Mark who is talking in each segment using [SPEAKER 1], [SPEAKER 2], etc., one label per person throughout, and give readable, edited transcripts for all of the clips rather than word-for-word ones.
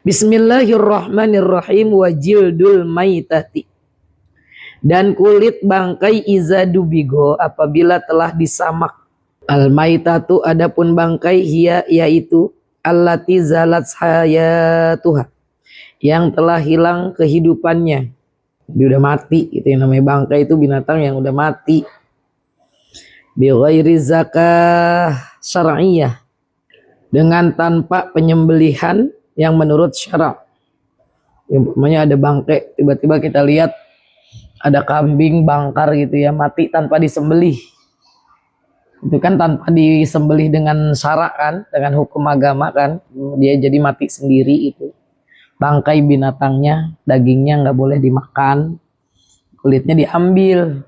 [SPEAKER 1] Bismillahirrahmanirrahim. Wa jildul maitati, dan kulit bangkai iza dubigo apabila telah disamak. Al maitatu adapun bangkai hiya yaitu allati zalat hayatuha, yang telah hilang kehidupannya. Dia udah mati, itu yang namanya bangkai, itu binatang yang udah mati. Bi ghairi zakah syar'iyyah, dengan tanpa penyembelihan yang menurut syarak. Umpamanya ada bangkai, tiba-tiba kita lihat ada kambing bangkar gitu ya, mati tanpa disembelih. Itu kan tanpa disembelih dengan syarak kan, dengan hukum agama kan, dia jadi mati sendiri itu. Bangkai binatangnya, dagingnya nggak boleh dimakan, kulitnya diambil,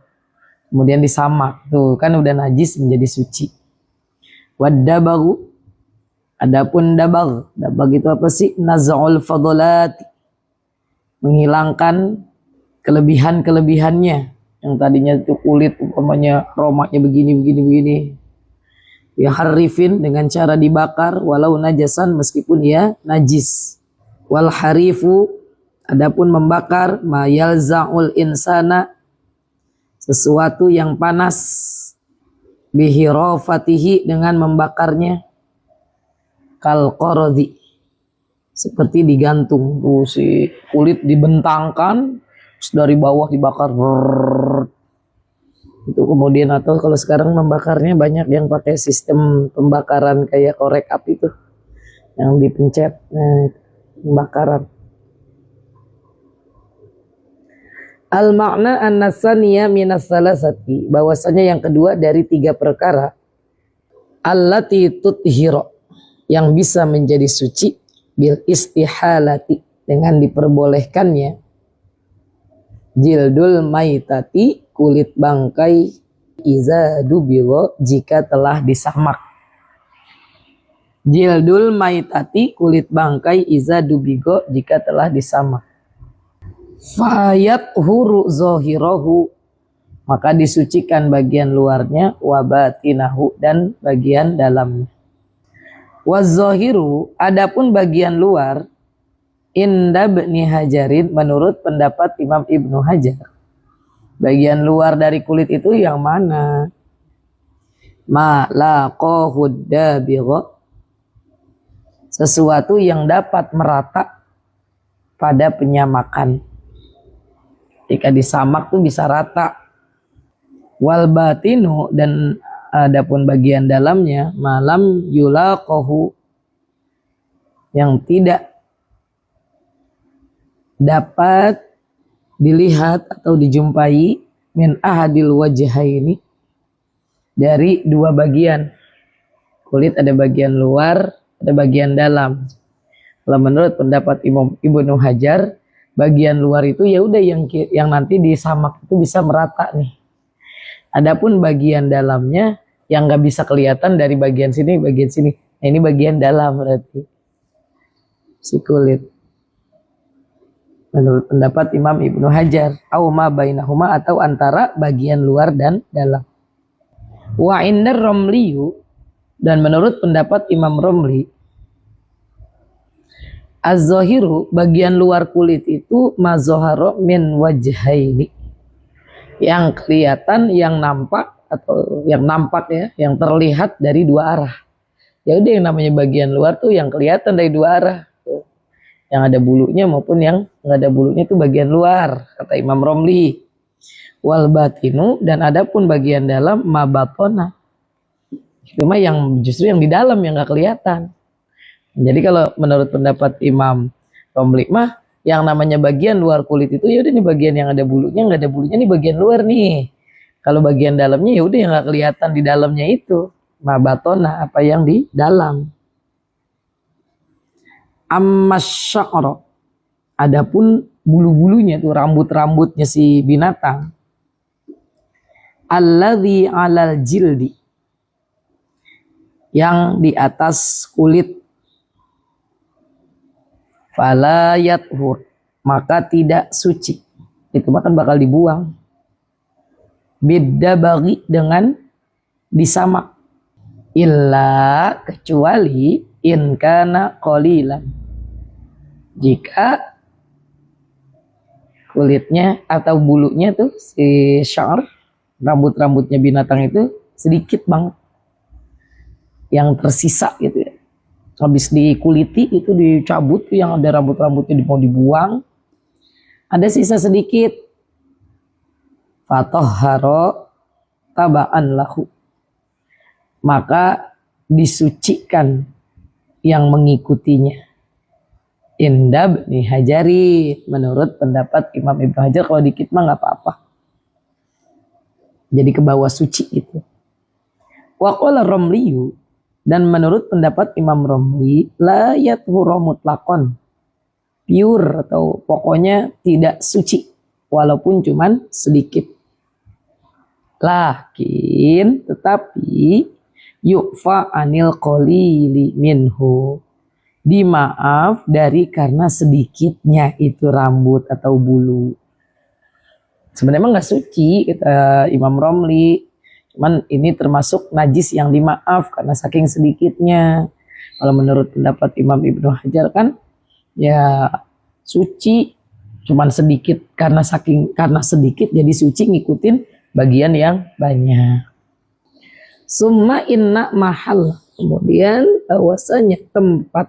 [SPEAKER 1] kemudian disamak, tuh kan udah najis menjadi suci. Wadabagu, adapun dabag itu apa sih? Naz'ul fadolati, menghilangkan kelebihannya, yang tadinya itu kulit umpamanya romaknya begini. Ya harifin, dengan cara dibakar, walau najasan, meskipun ya najis. Wal harifu, adapun membakar, ma yalza'ul insana, sesuatu yang panas, bihirafatihi, dengan membakarnya, kal qaradhi, seperti digantung tuh si kulit dibentangkan terus dari bawah dibakar itu. Kemudian atau kalau sekarang membakarnya banyak yang pakai sistem pembakaran kayak korek api tuh yang dipencet, pembakaran. Al makna an-nasaniyah minas salasati, bahwasanya yang kedua dari 3 perkara, allati tuthira, yang bisa menjadi suci, bil istihalati, dengan diperbolehkannya, jildul maitati, kulit bangkai, iza dubiro, jika telah disamak. Jildul maitati, kulit bangkai, iza dubigo, jika telah disamak. Fayat huru zohirahu, maka disucikan bagian luarnya, wabatinahu, dan bagian dalamnya. Wazohiru, adapun bagian luar, inda Ibnu Hajarin, menurut pendapat Imam Ibnu Hajar, bagian luar dari kulit itu yang mana? Ma laqahud dabigha, sesuatu yang dapat merata pada penyamakan. Jika disamak tuh bisa rata. Wal batinu, dan adapun bagian dalamnya, malam yulaqahu, yang tidak dapat dilihat atau dijumpai, min ahadil wajhaini, dari 2 bagian. Kulit ada bagian luar, ada bagian dalam. Kalau menurut pendapat Imam Ibnu Hajar, bagian luar itu ya udah yang nanti disamak itu bisa merata nih. Adapun bagian dalamnya yang nggak bisa kelihatan dari bagian sini, bagian sini. Nah, ini bagian dalam berarti si kulit. Menurut pendapat Imam Ibnu Hajar, au ma bainahuma, atau antara bagian luar dan dalam. Wa indar Romliyu, dan menurut pendapat Imam Romli, az-zahiru, bagian luar kulit itu, mazoharo min wajhaini, yang kelihatan, yang nampak, atau yang nampak ya, yang terlihat dari 2 arah. Ya udah, yang namanya bagian luar tuh yang kelihatan dari 2 arah, yang ada bulunya maupun yang nggak ada bulunya, itu bagian luar, kata Imam Romli. Wal batinu, dan adapun bagian dalam, mabatona, itu mah yang justru yang di dalam yang nggak kelihatan. Jadi kalau menurut pendapat Imam Romli mah, yang namanya bagian luar kulit itu ya udah, nih bagian yang ada bulunya, nggak ada bulunya, nih bagian luar nih. Kalau bagian dalamnya ya udah yang nggak kelihatan di dalamnya itu, mabatona, apa yang di dalam. Ammasya'ra, adapun bulu-bulunya tuh, rambut-rambutnya si binatang, alladzi 'alal jildi, yang di atas kulit, fala yathur, maka tidak suci, itu bahkan bakal dibuang. Bidda bagi, dengan disamak, illa, kecuali in kana qalilan, Jika kulitnya atau bulunya tuh si syar, rambut-rambutnya binatang itu sedikit banget yang tersisa gitu ya. Habis dikuliti itu dicabut tuh yang ada rambut-rambutnya mau dibuang, ada sisa sedikit. Fatahharo tabaan lahu, maka disucikan yang mengikutinya. Indab nih Hajari, menurut pendapat Imam Ibnu Hajar, kalau dikit mah nggak apa-apa. Jadi ke bawah suci itu. Wa qala Romliyu, dan menurut pendapat Imam Romli, la yathuru mutlaqan, pure atau pokoknya tidak suci walaupun cuman sedikit. Lakin tetapi yu'fa anil qalili minhu, dimaaf dari karena sedikitnya itu rambut atau bulu. Sebenarnya emang nggak suci kata Imam Romli, cuman ini termasuk najis yang dimaaf karena saking sedikitnya. Kalau menurut pendapat Imam Ibnu Hajar kan ya suci cuman sedikit, karena sedikit jadi suci ngikutin bagian yang banyak. Summa inna mahal, kemudian bahwasanya tempat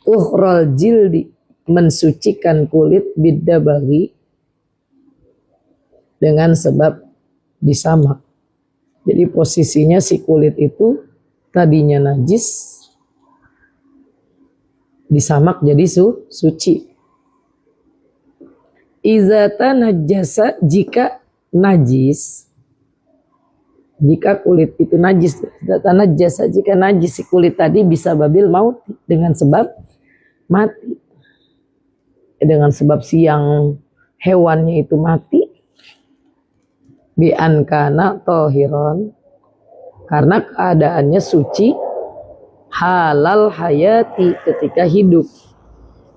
[SPEAKER 1] uhrol jildi, mensucikan kulit, bidabaghi, dengan sebab disamak. Jadi posisinya si kulit itu tadinya najis, disamak jadi suci. Izata najasa, jika najis, jika kulit itu najis, tanah jasa, jika najis si kulit tadi bisa babil maut, dengan sebab mati, dengan sebab siang hewannya itu mati, bi ankana tohiron, karena keadaannya suci, halal hayati, ketika hidup.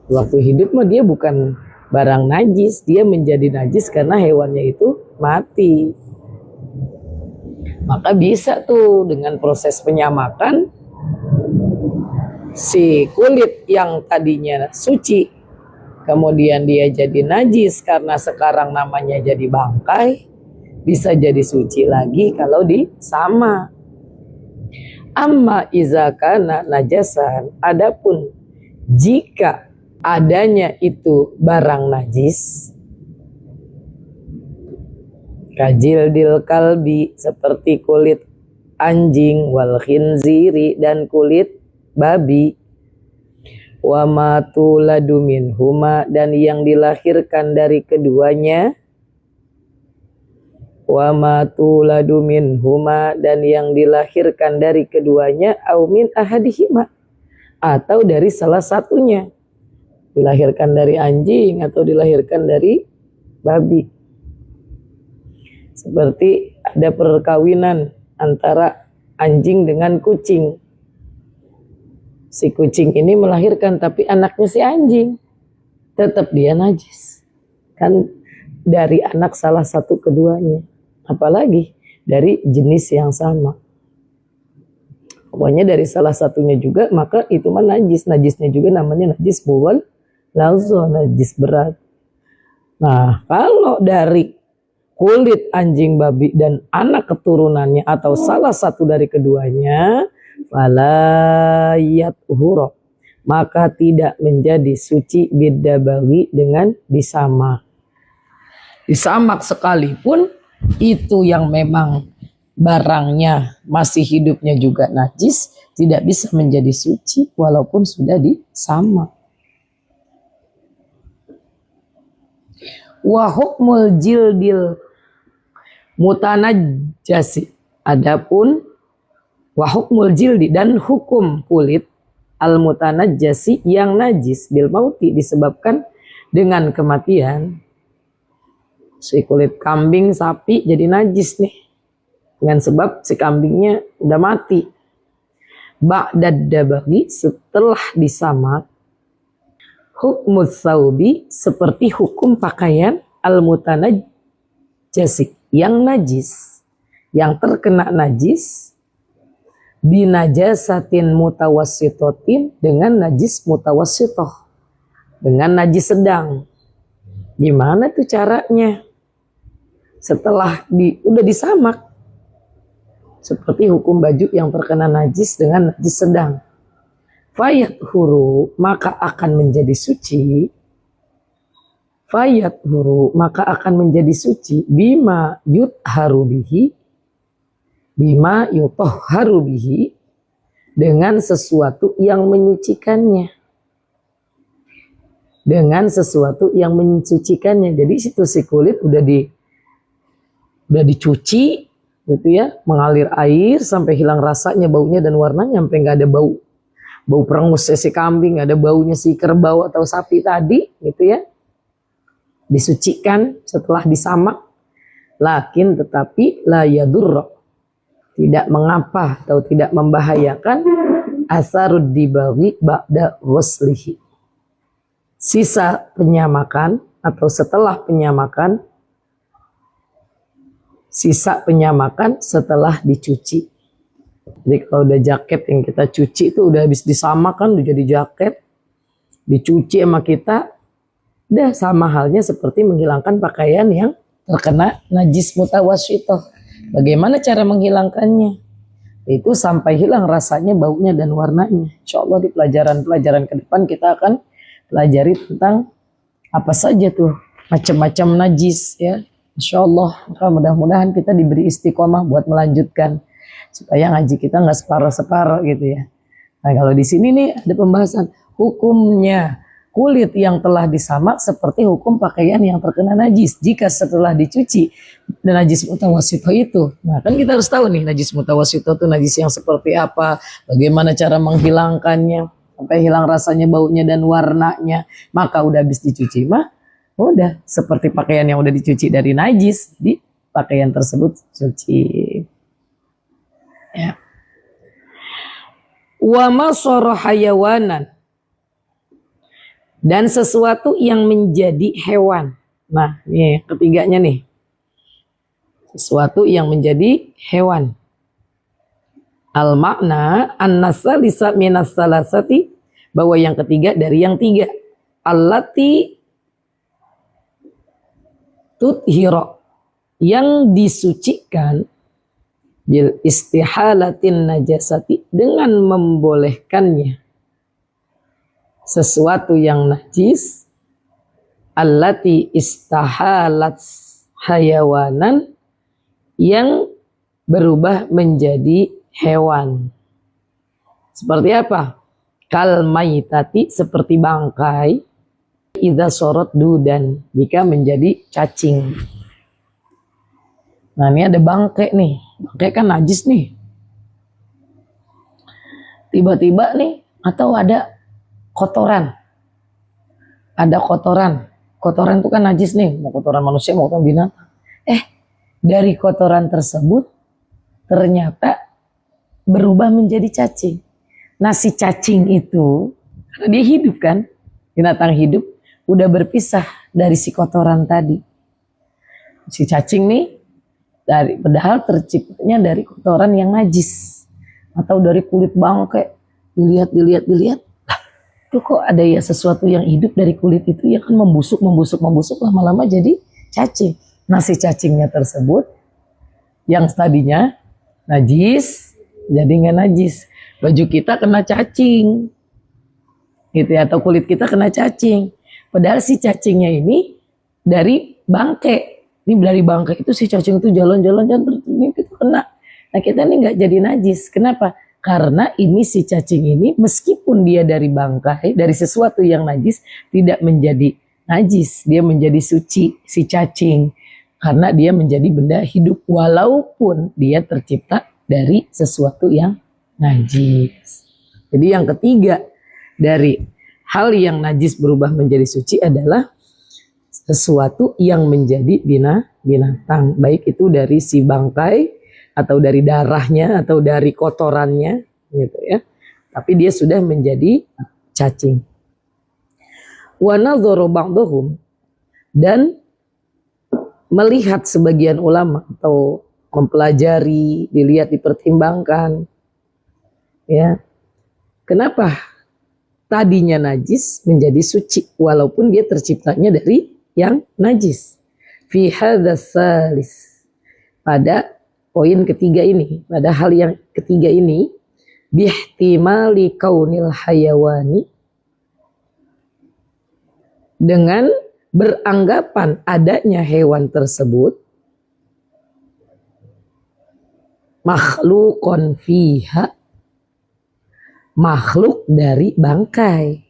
[SPEAKER 1] Waktu hidup mah dia bukan barang najis, dia menjadi najis karena hewannya itu mati. Maka bisa tuh dengan proses penyamakan, si kulit yang tadinya suci kemudian dia jadi najis karena sekarang namanya jadi bangkai, bisa jadi suci lagi kalau disama. Amma izakana najasan, adapun jika adanya itu barang najis, kajildil kalbi, seperti kulit anjing, wal khinziri, dan kulit babi, wa matuladu minhuma, dan yang dilahirkan dari keduanya, wa matuladu minhuma, dan yang dilahirkan dari keduanya, au min ahadihima, atau dari salah satunya, dilahirkan dari anjing atau dilahirkan dari babi. Seperti ada perkawinan antara anjing dengan kucing. Si kucing ini melahirkan tapi anaknya si anjing, tetap dia najis. Kan dari anak salah satu keduanya, apalagi dari jenis yang sama. Pokoknya dari salah satunya juga, maka itu mah najis. Najisnya juga namanya najis buwal lazo, najis berat. Nah, kalau dari kulit anjing, babi, dan anak keturunannya atau salah satu dari keduanya, falayat huro, maka tidak menjadi suci bidabawi, dengan disamak. Disamak sekalipun itu yang memang barangnya masih hidupnya juga najis, tidak bisa menjadi suci walaupun sudah disamak. Wa hukmul jildil mutanajjasi, adapun wa hukmul jildi, dan hukum kulit al mutanajjasi, yang najis, bil mauti, disebabkan dengan kematian. Si kulit kambing, sapi jadi najis nih dengan sebab si kambingnya udah mati. Ba'dad dabaghi, setelah disamak. Hukmus saubi, seperti hukum pakaian al mutanajjasi, yang najis, yang terkena najis, binajasatin mutawassitotin, dengan najis mutawassitoh, dengan najis sedang. Gimana tuh caranya? Setelah udah disamak, seperti hukum baju yang terkena najis dengan najis sedang. Fayat huru, maka akan menjadi suci. Fayat huru, maka akan menjadi suci. Bima yutharu bihi, bima yutahharu bihi, dengan sesuatu yang menyucikannya. Dengan sesuatu yang mensucikannya. Jadi situ si kulit udah dicuci, gitu ya, mengalir air sampai hilang rasanya, baunya dan warnanya, sampai nggak ada bau perengus si kambing, ada baunya si kerbau atau sapi tadi, gitu ya. Disucikan setelah disamak, lakin tetapi la yadurra, tidak mengapa atau tidak membahayakan, asarud dibaghi ba'da ghuslihi, sisa penyamakan atau setelah penyamakan, sisa penyamakan setelah dicuci. Jadi kalau udah jaket yang kita cuci itu udah habis disamak kan, udah jadi jaket, dicuci sama kita, udah sama halnya seperti menghilangkan pakaian yang terkena najis mutawassitoh. Bagaimana cara menghilangkannya? Itu sampai hilang rasanya, baunya dan warnanya. Insya Allah di pelajaran-pelajaran ke depan kita akan pelajari tentang apa saja tuh macam-macam najis ya. Insya Allah, maka mudah-mudahan kita diberi istiqomah buat melanjutkan supaya ngaji kita nggak separuh-separuh gitu ya. Nah kalau di sini nih ada pembahasan hukumnya kulit yang telah disamak seperti hukum pakaian yang terkena najis jika setelah dicuci dan najis mutawassitoh itu. Nah kan kita harus tahu nih najis mutawassitoh itu najis yang seperti apa, bagaimana cara menghilangkannya sampai hilang rasanya, baunya dan warnanya. Maka udah habis dicuci mah udah seperti pakaian yang udah dicuci dari najis, di pakaian tersebut suci. Ya. Wa masara hayawanan, dan sesuatu yang menjadi hewan. Nah, ini ketiganya nih. Sesuatu yang menjadi hewan. Al makna an-nasalisa minas salasati, bahwa yang ketiga dari yang tiga. Allati tuthira, yang disucikan, bil istihalatin najasati, dengan membolehkannya sesuatu yang najis, allati istahalat hayawanan, yang berubah menjadi hewan. Seperti apa? Kal maitati, seperti bangkai, idza sorot dudan, jika menjadi cacing. Nah ini ada bangkai nih, bangkai kan najis nih. Tiba-tiba nih, atau ada kotoran. Ada kotoran. Kotoran itu kan najis nih, mau kotoran manusia, mau kotoran binatang. Dari kotoran tersebut ternyata berubah menjadi cacing. Nah si cacing itu, karena dia hidup kan, binatang hidup, udah berpisah dari si kotoran tadi. Si cacing nih, padahal terciptanya dari kotoran yang najis. Atau dari kulit bangkai. Dilihat. Itu kok ada ya sesuatu yang hidup dari kulit itu, ya kan membusuk, lama-lama jadi cacing. Nah si cacingnya tersebut, yang tadinya najis, jadi nggak najis. Baju kita kena cacing, gitu ya, atau kulit kita kena cacing. Padahal si cacingnya ini dari bangkai. Ini dari bangkai itu si cacing itu jalan-jalan ini kita kena. Nah kita ini nggak jadi najis. Kenapa? Karena ini si cacing ini meskipun dia dari bangkai, dari sesuatu yang najis, tidak menjadi najis. Dia menjadi suci si cacing. Karena dia menjadi benda hidup walaupun dia tercipta dari sesuatu yang najis. Jadi yang ketiga dari hal yang najis berubah menjadi suci adalah sesuatu yang menjadi binatang, baik itu dari si bangkai atau dari darahnya atau dari kotorannya, gitu ya. Tapi dia sudah menjadi cacing. Wa nadhara ba'dhum, dan melihat sebagian ulama atau mempelajari, dilihat, dipertimbangkan Ya, kenapa tadinya najis menjadi suci walaupun dia terciptanya dari yang najis? Fi hadzal salis, pada poin ketiga ini, pada hal yang ketiga ini, bihtimali kaunil hayawani, dengan beranggapan adanya hewan tersebut makhlukon fiha, makhluk dari bangkai,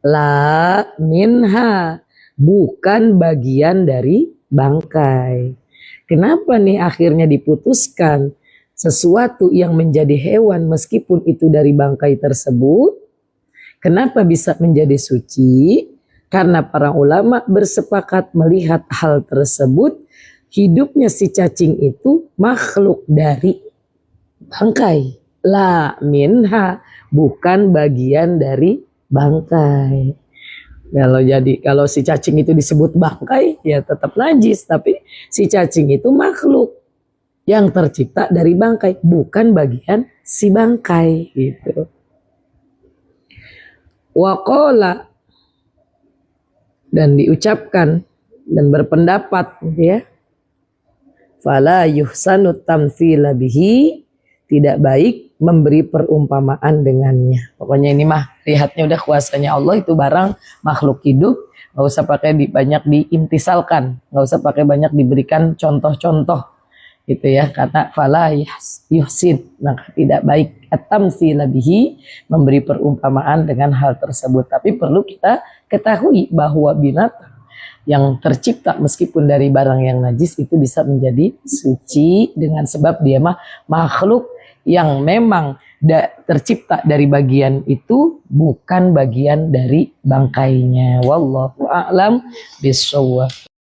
[SPEAKER 1] la minha, bukan bagian dari bangkai. Kenapa nih akhirnya diputuskan sesuatu yang menjadi hewan meskipun itu dari bangkai tersebut? Kenapa bisa menjadi suci? Karena para ulama bersepakat melihat hal tersebut, hidupnya si cacing itu makhluk dari bangkai, la minha, bukan bagian dari bangkai. Kalau si cacing itu disebut bangkai, ya tetap najis, tapi si cacing itu makhluk yang tercipta dari bangkai, bukan bagian si bangkai gitu. Waqala, dan diucapkan dan berpendapat ya, fala yuhsanu tamtsila bihi, tidak baik memberi perumpamaan dengannya. Pokoknya ini mah lihatnya udah kuasanya Allah, itu barang makhluk hidup, nggak usah pakai banyak diimtisalkan, nggak usah pakai banyak diberikan contoh-contoh gitu ya, karena fala yuhsin, maka tidak baik at-tamtsila bihi, memberi perumpamaan dengan hal tersebut. Tapi perlu kita ketahui bahwa binatang yang tercipta meskipun dari barang yang najis itu bisa menjadi suci dengan sebab dia mah makhluk yang memang tercipta dari bagian itu, bukan bagian dari bangkainya. Wallahu a'lam bishawab.